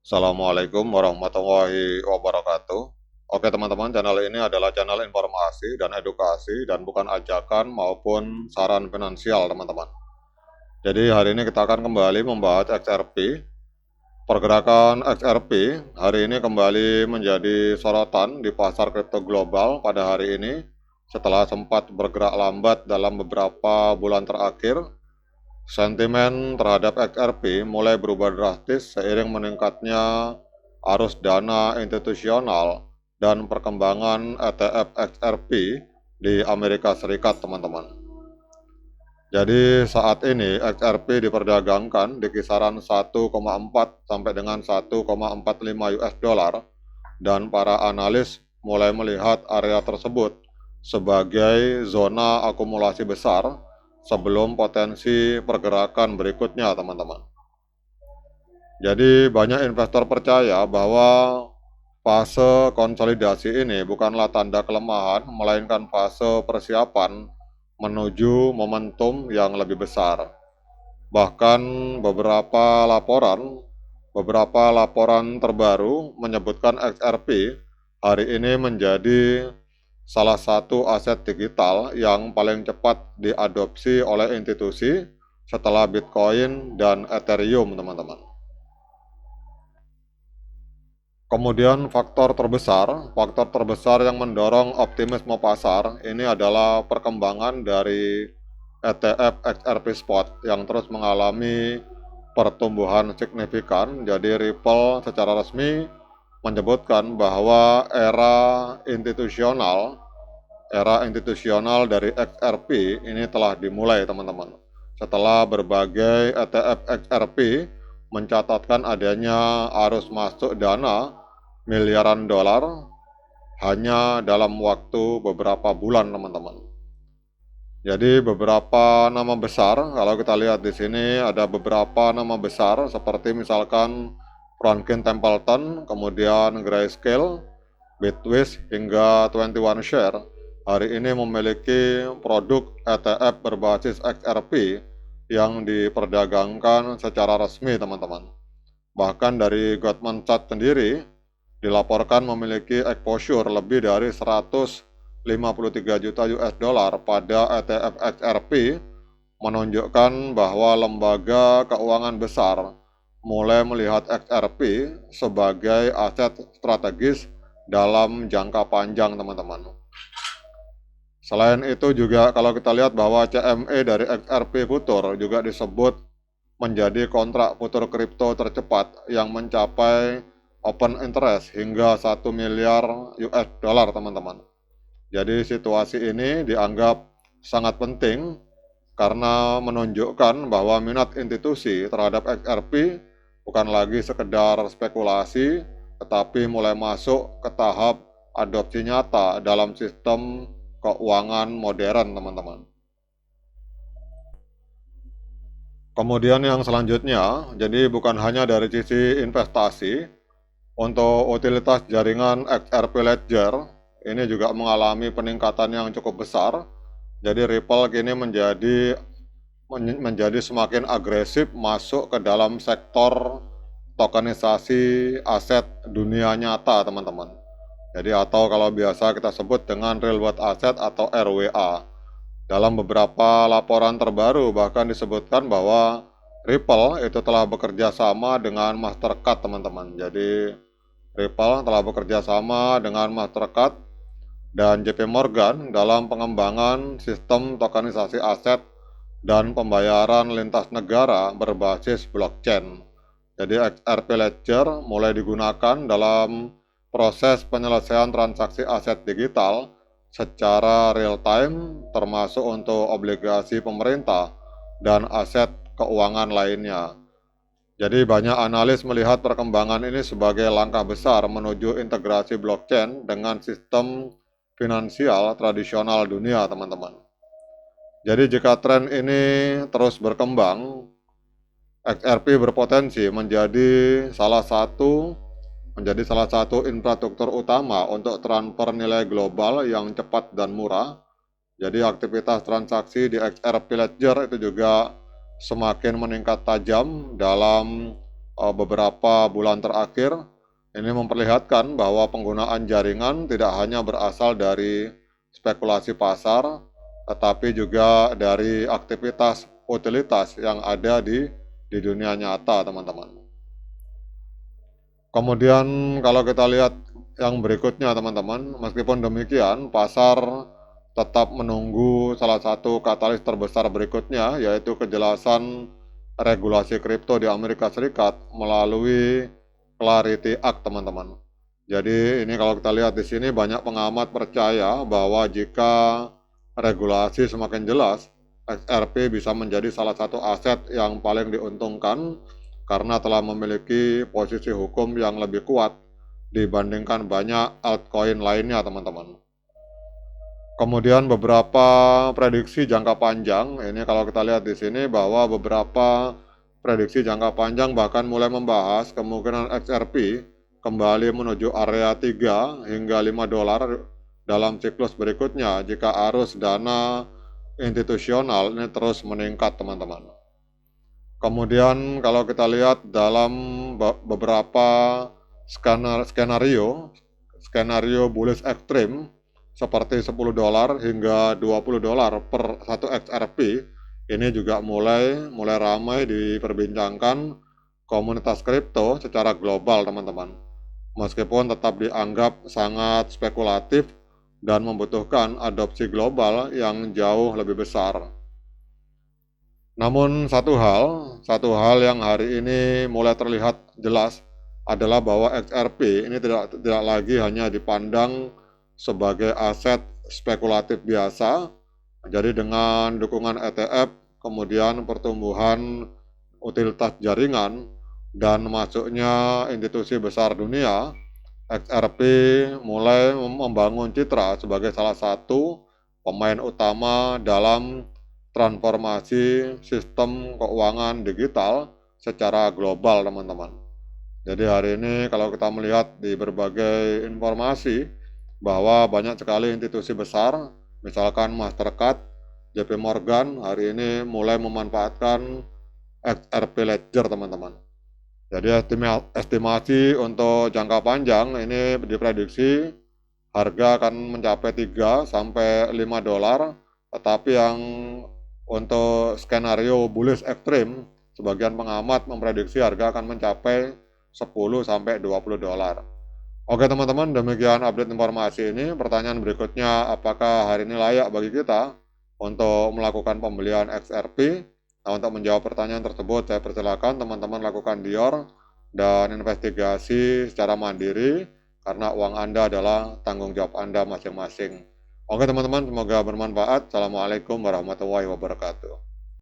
Assalamualaikum warahmatullahi wabarakatuh. Oke teman-teman, channel ini adalah channel informasi dan edukasi dan bukan ajakan maupun saran finansial teman-teman. Jadi hari ini kita akan kembali membahas XRP. Pergerakan XRP hari ini kembali menjadi sorotan di pasar kripto global pada hari ini setelah sempat bergerak lambat dalam beberapa bulan terakhir. Sentimen terhadap XRP mulai berubah drastis seiring meningkatnya arus dana institusional dan perkembangan ETF XRP di Amerika Serikat, teman-teman. Jadi saat ini XRP diperdagangkan di kisaran 1,4 sampai dengan 1,45 US dollar dan para analis mulai melihat area tersebut sebagai zona akumulasi besar sebelum potensi pergerakan berikutnya, teman-teman. Jadi banyak investor percaya bahwa fase konsolidasi ini bukanlah tanda kelemahan, melainkan fase persiapan menuju momentum yang lebih besar. Bahkan beberapa laporan terbaru menyebutkan XRP hari ini menjadi salah satu aset digital yang paling cepat diadopsi oleh institusi setelah Bitcoin dan Ethereum, teman-teman. Kemudian faktor terbesar yang mendorong optimisme pasar ini adalah perkembangan dari ETF XRP Spot yang terus mengalami pertumbuhan signifikan. Jadi Ripple secara resmi menyebutkan bahwa era institusional dari XRP ini telah dimulai, teman-teman. Setelah berbagai ETF XRP mencatatkan adanya arus masuk dana miliaran dolar hanya dalam waktu beberapa bulan, teman-teman. Jadi beberapa nama besar, kalau kita lihat di sini ada beberapa nama besar seperti misalkan Franklin Templeton, kemudian Grayscale, Bitwise hingga 21 Share hari ini memiliki produk ETF berbasis XRP yang diperdagangkan secara resmi, teman-teman. Bahkan dari Goldman Sachs sendiri dilaporkan memiliki exposure lebih dari 153 juta US dollar pada ETF XRP, menunjukkan bahwa lembaga keuangan besar mulai melihat XRP sebagai aset strategis dalam jangka panjang, teman-teman. Selain itu juga kalau kita lihat bahwa CME dari XRP Future juga disebut menjadi kontrak futur kripto tercepat yang mencapai open interest hingga 1 miliar US dollar, teman-teman. Jadi situasi ini dianggap sangat penting karena menunjukkan bahwa minat institusi terhadap XRP bukan lagi sekedar spekulasi, tetapi mulai masuk ke tahap adopsi nyata dalam sistem keuangan modern, teman-teman. Kemudian yang selanjutnya, jadi bukan hanya dari sisi investasi, untuk utilitas jaringan XRP Ledger, ini juga mengalami peningkatan yang cukup besar. Jadi Ripple kini menjadi semakin agresif masuk ke dalam sektor tokenisasi aset dunia nyata, teman-teman. Jadi atau kalau biasa kita sebut dengan real world asset atau RWA. Dalam beberapa laporan terbaru bahkan disebutkan bahwa Ripple itu telah bekerja sama dengan Mastercard, teman-teman. Jadi Ripple telah bekerja sama dengan Mastercard dan JP Morgan dalam pengembangan sistem tokenisasi aset dan pembayaran lintas negara berbasis blockchain. Jadi XRP Ledger mulai digunakan dalam proses penyelesaian transaksi aset digital secara real time, termasuk untuk obligasi pemerintah dan aset keuangan lainnya. Jadi banyak analis melihat perkembangan ini sebagai langkah besar menuju integrasi blockchain dengan sistem finansial tradisional dunia, teman-teman. Jadi jika tren ini terus berkembang, XRP berpotensi menjadi salah satu infrastruktur utama untuk transfer nilai global yang cepat dan murah. Jadi aktivitas transaksi di XRP Ledger itu juga semakin meningkat tajam dalam beberapa bulan terakhir ini memperlihatkan bahwa penggunaan jaringan tidak hanya berasal dari spekulasi pasar, tetapi juga dari aktivitas utilitas yang ada di dunia nyata, teman-teman. Kemudian kalau kita lihat yang berikutnya, teman-teman, meskipun demikian, pasar tetap menunggu salah satu katalis terbesar berikutnya, yaitu kejelasan regulasi kripto di Amerika Serikat melalui Clarity Act, teman-teman. Jadi ini kalau kita lihat di sini, banyak pengamat percaya bahwa jika regulasi semakin jelas, XRP bisa menjadi salah satu aset yang paling diuntungkan karena telah memiliki posisi hukum yang lebih kuat dibandingkan banyak altcoin lainnya, teman-teman. Kemudian beberapa prediksi jangka panjang, ini kalau kita lihat di sini bahwa beberapa prediksi jangka panjang bahkan mulai membahas kemungkinan XRP kembali menuju area 3 hingga 5 dolar dalam siklus berikutnya jika arus dana institusional ini terus meningkat, teman-teman. Kemudian kalau kita lihat dalam beberapa skenario bullish ekstrim seperti 10 dolar hingga 20 dolar per 1 XRP, ini juga mulai ramai diperbincangkan komunitas kripto secara global, teman-teman. Meskipun tetap dianggap sangat spekulatif dan membutuhkan adopsi global yang jauh lebih besar. Namun satu hal yang hari ini mulai terlihat jelas adalah bahwa XRP ini tidak lagi hanya dipandang sebagai aset spekulatif biasa. Jadi dengan dukungan ETF, kemudian pertumbuhan utilitas jaringan, dan masuknya institusi besar dunia, XRP mulai membangun citra sebagai salah satu pemain utama dalam transformasi sistem keuangan digital secara global, teman-teman. Jadi hari ini kalau kita melihat di berbagai informasi bahwa banyak sekali institusi besar, misalkan Mastercard, JP Morgan hari ini mulai memanfaatkan XRP Ledger, teman-teman. Jadi estimasi untuk jangka panjang ini diprediksi harga akan mencapai 3 sampai 5 dolar, tetapi yang untuk skenario bullish ekstrim, sebagian pengamat memprediksi harga akan mencapai 10 sampai 20 dolar. Oke, teman-teman, demikian update informasi ini. Pertanyaan berikutnya, apakah hari ini layak bagi kita untuk melakukan pembelian XRP? Nah, untuk menjawab pertanyaan tersebut, saya persilakan teman-teman lakukan dior dan investigasi secara mandiri, karena uang Anda adalah tanggung jawab Anda masing-masing. Oke, teman-teman, semoga bermanfaat. Assalamualaikum warahmatullahi wabarakatuh.